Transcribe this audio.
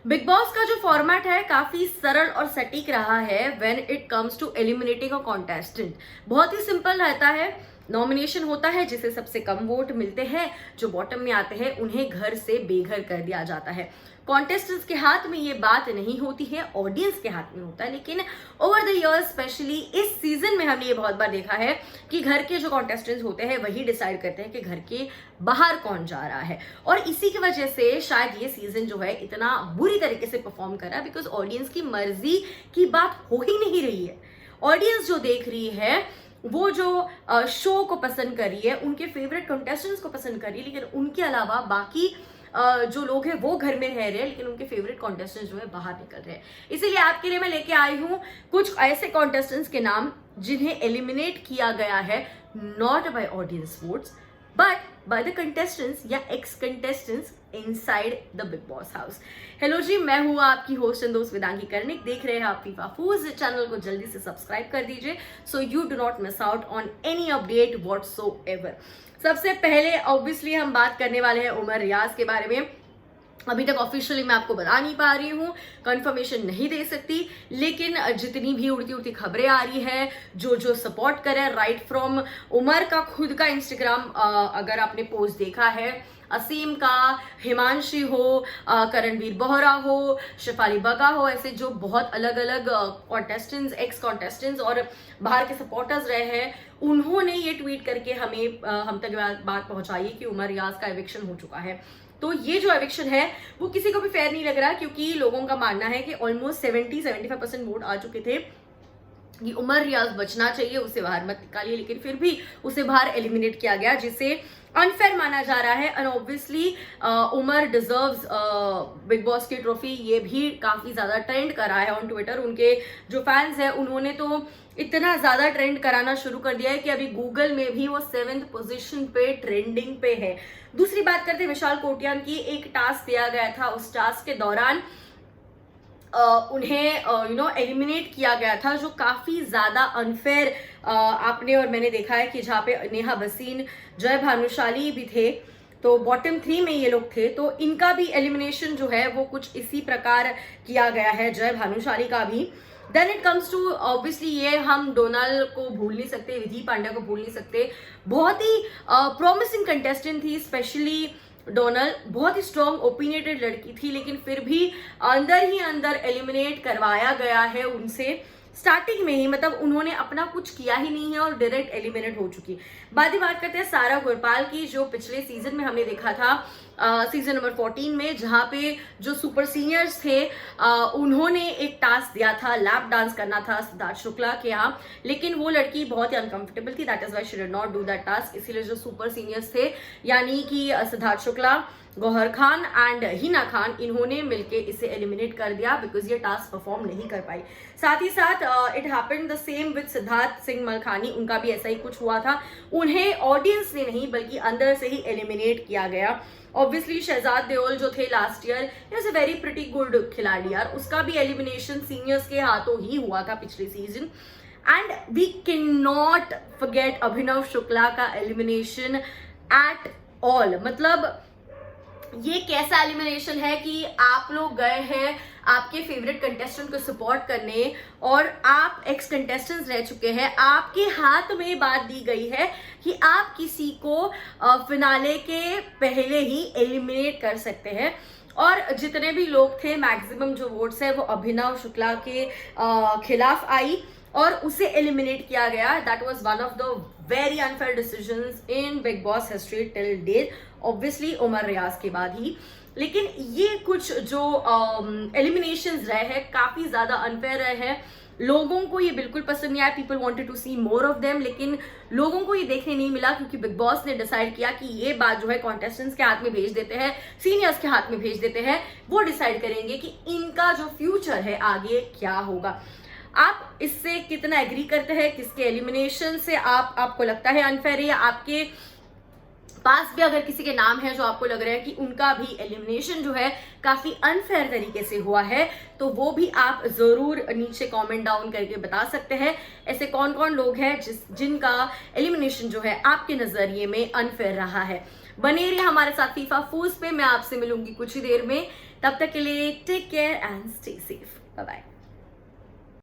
Big boss का जो format है काफी सरल और सटीक रहा है when it comes to eliminating a contestant. बहुत ही सिंपल रहता है। नॉमिनेशन होता है जिसे सबसे कम वोट मिलते हैं, जो बॉटम में आते हैं उन्हें घर से बेघर कर दिया जाता है। कॉन्टेस्टेंट्स के हाथ में ये बात नहीं होती है, ऑडियंस के हाथ में होता है। लेकिन ओवर द इयर्स स्पेशली इस सीजन में हमने ये बहुत बार देखा है कि घर के जो कॉन्टेस्टेंट्स होते हैं वही डिसाइड करते हैं कि घर के बाहर कौन जा रहा है। और इसी की वजह से शायद ये सीजन जो है इतना बुरी तरीके से परफॉर्म कर रहा है, बिकॉज ऑडियंस की मर्जी की बात हो ही नहीं रही है। ऑडियंस जो देख रही है वो जो शो को पसंद कर रही है, उनके फेवरेट कंटेस्टेंट्स को पसंद कर रही है, लेकिन उनके अलावा बाकी जो लोग हैं वो घर में रह रहे हैं, लेकिन उनके फेवरेट कॉन्टेस्टेंट्स जो है बाहर निकल रहे हैं। इसीलिए आपके लिए मैं लेके आई हूँ कुछ ऐसे कॉन्टेस्टेंट्स के नाम जिन्हें एलिमिनेट किया गया है not by audience votes but by the contestants या ex contestants inside the Bigg Boss house. Hello जी, मैं हूँ आपकी होस्ट एंड दोस्त वेदांगी कर्णिक। देख रहे हैं आप फीफा फूड्स। चैनल को जल्दी से सब्सक्राइब कर दीजिए so you do not miss out on any update whatsoever. सबसे पहले ऑब्वियसली हम बात करने वाले हैं उमर रियाज के बारे में। अभी तक ऑफिशियली मैं आपको बता नहीं पा रही हूँ, कंफर्मेशन नहीं दे सकती, लेकिन जितनी भी उड़ती उड़ती खबरें आ रही है, जो जो सपोर्ट करे राइट फ्रॉम उमर का खुद का इंस्टाग्राम, अगर आपने पोस्ट देखा है, असीम का, हिमांशी हो, करणवीर बोहरा हो, शेफाली बगा हो, ऐसे जो बहुत अलग अलग कॉन्टेस्टेंट्स, एक्स कॉन्टेस्टेंट्स और बाहर के सपोर्टर्स रहे हैं, उन्होंने ये ट्वीट करके हम तक बात पहुंचाई है कि उमर रियाज का एविक्शन हो चुका है। तो ये जो एविक्शन है वो किसी को भी फेयर नहीं लग रहा, क्योंकि लोगों का मानना है कि ऑलमोस्ट 70-75% वोट आ चुके थे कि उमर रियाज बचना चाहिए, उसे बाहर मत निकालिए, लेकिन फिर भी उसे बाहर एलिमिनेट किया गया, जिसे अनफेयर माना जा रहा है। And obviously Umar deserves Bigg Boss की ट्रॉफी। ये भी काफी ज्यादा ट्रेंड करा है ऑन ट्विटर। उनके जो फैंस हैं उन्होंने तो इतना ज्यादा ट्रेंड कराना शुरू कर दिया है कि अभी गूगल में भी वो 7th पोजीशन पे ट्रेंडिंग पे है। दूसरी बात करते हैं विशाल कोटियान की। एक टास्क दिया गया था, उस टास्क के दौरान उन्हें एलिमिनेट किया गया था, जो काफी ज्यादा अनफेयर आपने और मैंने देखा है कि जहाँ पे नेहा भसीन, जय भानुशाली भी थे, तो बॉटम 3 में ये लोग थे, तो इनका भी एलिमिनेशन जो है वो कुछ इसी प्रकार किया गया है, जय भानुशाली का भी। Then it comes to obviously ये हम डोनाल्ड को भूल नहीं सकते, विधि पांड्या को भूल नहीं सकते। बहुत ही प्रॉमिसिंग कंटेस्टेंट थी, स्पेशली डोनाल्ड बहुत ही स्ट्रॉन्ग ओपिनियटेड लड़की थी, लेकिन फिर भी अंदर ही अंदर एलिमिनेट करवाया गया है उनसे स्टार्टिंग में ही। मतलब उन्होंने अपना कुछ किया ही नहीं है और डायरेक्ट एलिमिनेट हो चुकी। बात करते हैं सारा गुरपाल की, जो पिछले सीजन में हमने देखा था, सीजन नंबर 14 में, जहां पे जो सुपर सीनियर्स थे उन्होंने एक टास्क दिया था, लैप डांस करना था सिद्धार्थ शुक्ला के यहाँ, लेकिन वो लड़की बहुत ही अनकंफर्टेबल थी, that is why she did not do that task. इसीलिए जो सुपर सीनियर्स थे यानी कि सिद्धार्थ शुक्ला, गौहर खान एंड हिना खान, इन्होंने मिलके इसे एलिमिनेट कर दिया बिकॉज ये टास्क परफॉर्म नहीं कर पाई। साथ ही साथ it happened the same with Siddharth Singh Malkhani, उनका भी ऐसा ही कुछ हुआ था। उन्हें ऑडियंस ने नहीं बल्कि अंदर से ही एलिमिनेट किया गया। ऑब्वियसली शहजाद देओल जो थे last year, is a very pretty good खिलाड़ी यार, उसका भी एलिमिनेशन सीनियर्स के हाथों ही हुआ था पिछले season. And we can not forget Abhinav Shukla का एलिमिनेशन एट ऑल। मतलब ये कैसा एलिमिनेशन है कि आप लोग गए हैं आपके फेवरेट कंटेस्टेंट को सपोर्ट करने और आप एक्स कंटेस्टेंट्स रह चुके हैं, आपके हाथ में बात दी गई है कि आप किसी को फिनाले के पहले ही एलिमिनेट कर सकते हैं। और जितने भी लोग थे, मैक्सिमम जो वोट्स है वो अभिनव शुक्ला के खिलाफ आई और उसे एलिमिनेट किया गया। That was one of the very unfair decisions in Bigg Boss history till date, obviously Umar Riaz के बाद ही। लेकिन ये कुछ जो एलिमिनेशंस रहे हैं काफी ज्यादा अनफेयर रहे हैं। लोगों को ये बिल्कुल पसंद नहीं आया, people wanted to see more of them, लेकिन लोगों को ये देखने नहीं मिला क्योंकि बिग बॉस ने डिसाइड किया कि ये बात जो है कॉन्टेस्टेंट्स के हाथ में भेज देते हैं, सीनियर्स के हाथ में भेज देते हैं, वो डिसाइड करेंगे कि इनका जो फ्यूचर है आगे क्या होगा। आप इससे कितना एग्री करते हैं, किसके एलिमिनेशन से आपको लगता है अनफेयर है, या आपके पास भी अगर किसी के नाम है जो आपको लग रहा है कि उनका भी एलिमिनेशन जो है काफी अनफेयर तरीके से हुआ है, तो वो भी आप जरूर नीचे कमेंट डाउन करके बता सकते हैं। ऐसे कौन कौन लोग हैं जिनका एलिमिनेशन जो है आपके नजरिए में अनफेयर रहा है। बने रहिए हमारे साथ फीफा फूज पे। मैं आपसे मिलूंगी कुछ ही देर में, तब तक के लिए take care and stay safe. Bye bye.